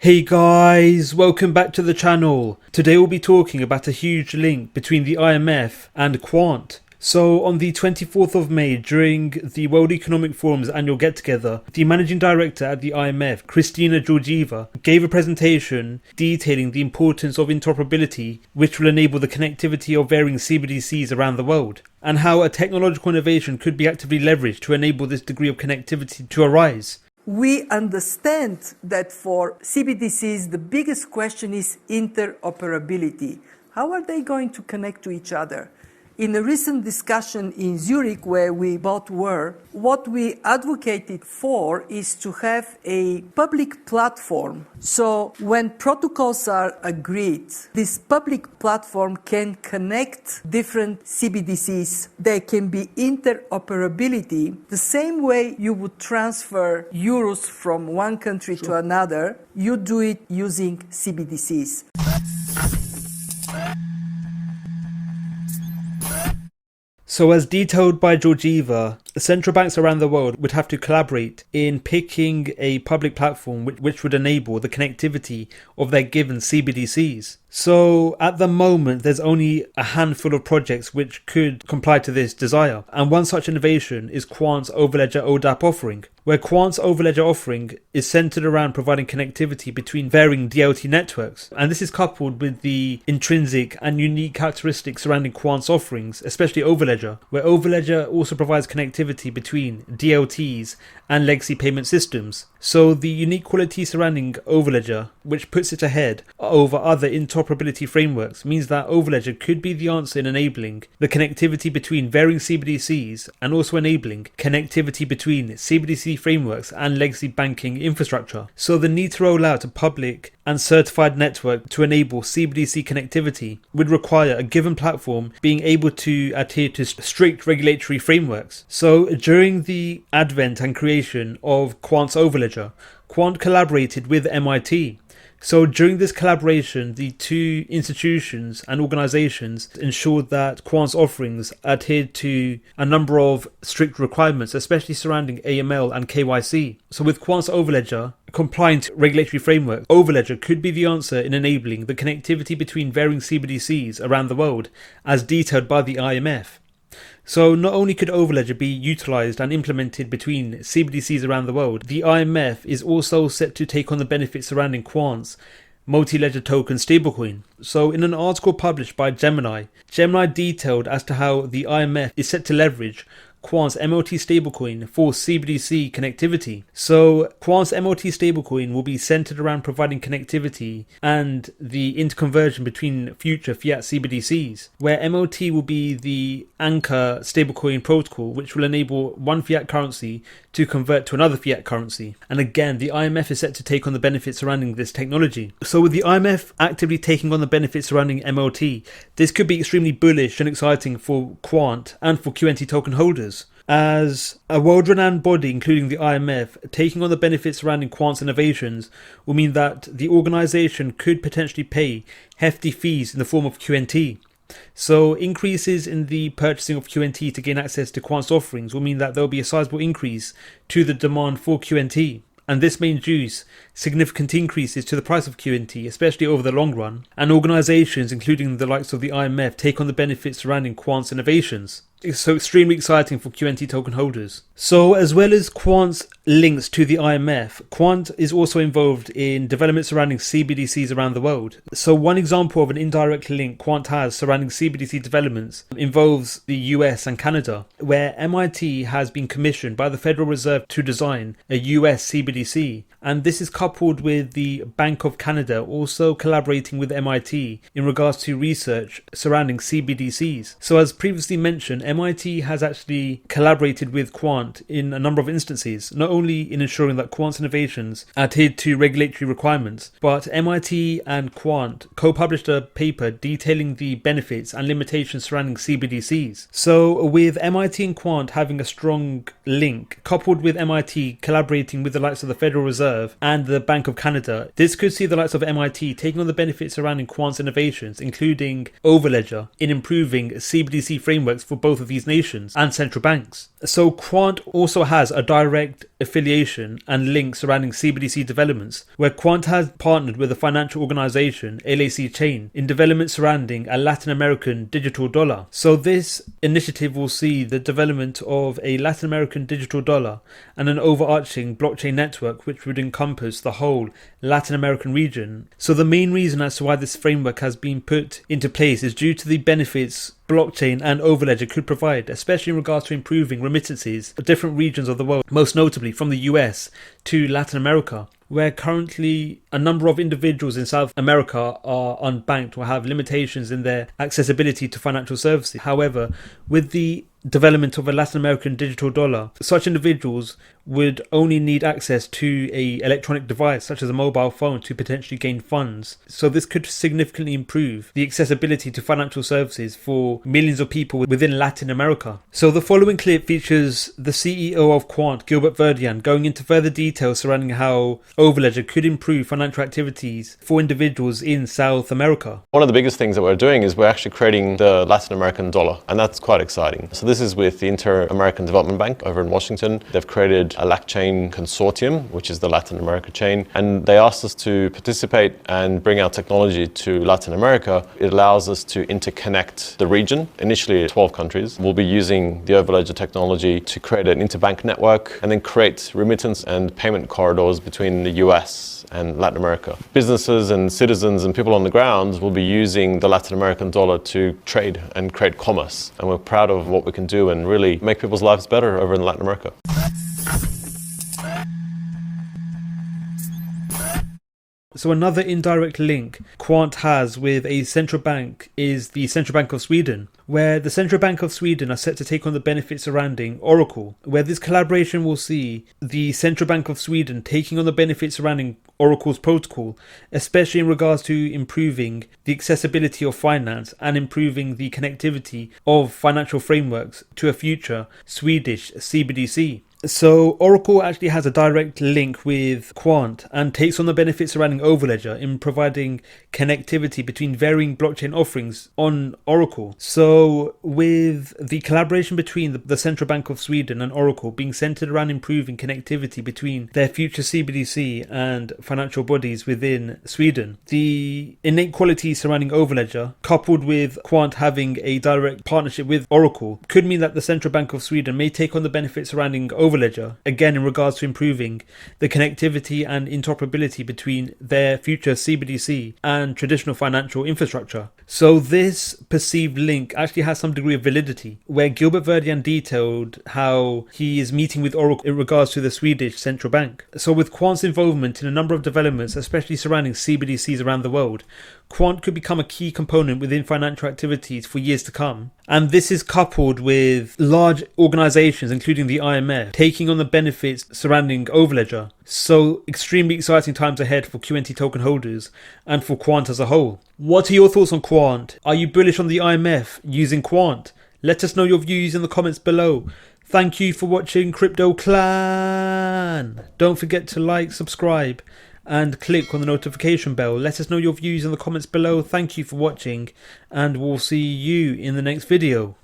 Hey guys, welcome back to the channel. Today we'll be talking about a huge link between the IMF and Quant. So on the 24th of May, during the World Economic Forum's annual get-together, the managing director at the IMF, Kristalina Georgieva, gave a presentation detailing the importance of interoperability, which will enable the connectivity of varying CBDCs around the world, and how a technological innovation could be actively leveraged to enable this degree of connectivity to arise. We understand that for CBDCs, the biggest question is interoperability. How are they going to connect to each other? In a recent discussion in Zurich, where we both were, what we advocated for is to have a public platform. So when protocols are agreed, this public platform can connect different CBDCs. There can be interoperability. The same way you would transfer euros from one country to another, you do it using CBDCs. So as detailed by Georgieva, central banks around the world would have to collaborate in picking a public platform which would enable the connectivity of their given CBDCs. So at the moment, there's only a handful of projects which could comply to this desire. And one such innovation is Quant's overledger ODAP offering, where Quant's overledger offering is centered around providing connectivity between varying DLT networks. And this is coupled with the intrinsic and unique characteristics surrounding Quant's offerings, especially overledger, where overledger also provides connectivity between DLTs and legacy payment systems. So the unique quality surrounding overledger, which puts it ahead over other interoperability frameworks, means that overledger could be the answer in enabling the connectivity between varying CBDCs and also enabling connectivity between CBDC frameworks and legacy banking infrastructure. So the need to roll out a public and certified network to enable CBDC connectivity would require a given platform being able to adhere to strict regulatory frameworks. So during the advent and creation of Quant's overledger, Quant collaborated with MIT. So during this collaboration, the two institutions and organizations ensured that Quant's offerings adhered to a number of strict requirements, especially surrounding AML and KYC. So with Quant's overledger complying to regulatory framework, overledger could be the answer in enabling the connectivity between varying CBDCs around the world, as detailed by the IMF. So not only could overledger be utilized and implemented between CBDCs around the world, the IMF is also set to take on the benefits surrounding Quant's multi-ledger token stablecoin. So in an article published by Gemini detailed as to how the IMF is set to leverage Quant's MLT stablecoin for CBDC connectivity. So Quant's MLT stablecoin will be centered around providing connectivity and the interconversion between future fiat CBDCs, where MLT will be the anchor stablecoin protocol, which will enable one fiat currency to convert to another fiat currency. And again, the IMF is set to take on the benefits surrounding this technology. So with the IMF actively taking on the benefits surrounding MLT, this could be extremely bullish and exciting for Quant and for QNT token holders, as a world-renowned body, including the IMF, taking on the benefits surrounding Quant's innovations will mean that the organization could potentially pay hefty fees in the form of QNT. So increases in the purchasing of QNT to gain access to Quant's offerings will mean that there will be a sizable increase to the demand for QNT. And this may induce significant increases to the price of QNT, especially over the long run. And organizations, including the likes of the IMF, take on the benefits surrounding Quant's innovations. It's so extremely exciting for QNT token holders. So as well as Quant's links to the IMF, Quant is also involved in developments surrounding CBDCs around the world. So one example of an indirect link Quant has surrounding CBDC developments involves the US and Canada, where MIT has been commissioned by the Federal Reserve to design a US CBDC. And this is coupled with the Bank of Canada also collaborating with MIT in regards to research surrounding CBDCs. So as previously mentioned, MIT has actually collaborated with Quant in a number of instances, not only in ensuring that Quant's innovations adhered to regulatory requirements, but MIT and Quant co-published a paper detailing the benefits and limitations surrounding CBDCs. So with MIT and Quant having a strong link, coupled with MIT collaborating with the likes of the Federal Reserve and the Bank of Canada, this could see the likes of MIT taking on the benefits surrounding Quant's innovations, including overledger, in improving CBDC frameworks for both of these nations and central banks. So Quant also has a direct affiliation and links surrounding CBDC developments, where Quant has partnered with the financial organization LAC Chain in development surrounding a Latin American digital dollar. So this initiative will see the development of a Latin American digital dollar and an overarching blockchain network which would encompass the whole Latin American region. So the main reason as to why this framework has been put into place is due to the benefits blockchain and overledger could provide, especially in regards to improving remittances of different regions of the world, most notably from the US to Latin America, where currently a number of individuals in South America are unbanked or have limitations in their accessibility to financial services. However, with the development of a Latin American digital dollar, such individuals would only need access to a electronic device such as a mobile phone to potentially gain funds. So this could significantly improve the accessibility to financial services for millions of people within Latin America. So the following clip features the CEO of Quant, Gilbert Verdian, going into further details surrounding how overledger could improve financial activities for individuals in South America. One of the biggest things that we're doing is we're actually creating the Latin American dollar, and that's quite exciting. So this is with the Inter-American Development Bank over in Washington. They've created a LAC chain consortium, which is the Latin America chain, and they asked us to participate and bring our technology to Latin America. It allows us to interconnect the region, initially 12 countries. We'll be using the overledger technology to create an interbank network and then create remittance and payment corridors between the US and Latin America. Businesses and citizens and people on the ground will be using the Latin American dollar to trade and create commerce. And we're proud of what we can do and really make people's lives better over in Latin America. So another indirect link Quant has with a central bank is the Central Bank of Sweden, where the Central Bank of Sweden are set to take on the benefits surrounding Oracle, where this collaboration will see the Central Bank of Sweden taking on the benefits surrounding Oracle's protocol, especially in regards to improving the accessibility of finance and improving the connectivity of financial frameworks to a future Swedish CBDC. So Oracle actually has a direct link with Quant and takes on the benefits surrounding overledger in providing connectivity between varying blockchain offerings on Oracle. So with the collaboration between the Central Bank of Sweden and Oracle being centered around improving connectivity between their future CBDC and financial bodies within Sweden, the innate qualities surrounding overledger coupled with Quant having a direct partnership with Oracle could mean that the Central Bank of Sweden may take on the benefits surrounding overledger, again in regards to improving the connectivity and interoperability between their future CBDC and traditional financial infrastructure. So this perceived link actually has some degree of validity, where Gilbert Verdian detailed how he is meeting with Oracle in regards to the Swedish central bank. So with Quant's involvement in a number of developments, especially surrounding CBDCs around the world, Quant could become a key component within financial activities for years to come. And this is coupled with large organizations, including the IMF, taking on the benefits surrounding overledger. So extremely exciting times ahead for QNT token holders and for Quant as a whole. What are your thoughts on Quant? Are you bullish on the IMF using Quant? Let us know your views in the comments below. Thank you for watching Crypto Clan. Don't forget to like, subscribe, and click on the notification bell. Let us know your views in the comments below. Thank you for watching, and we'll see you in the next video.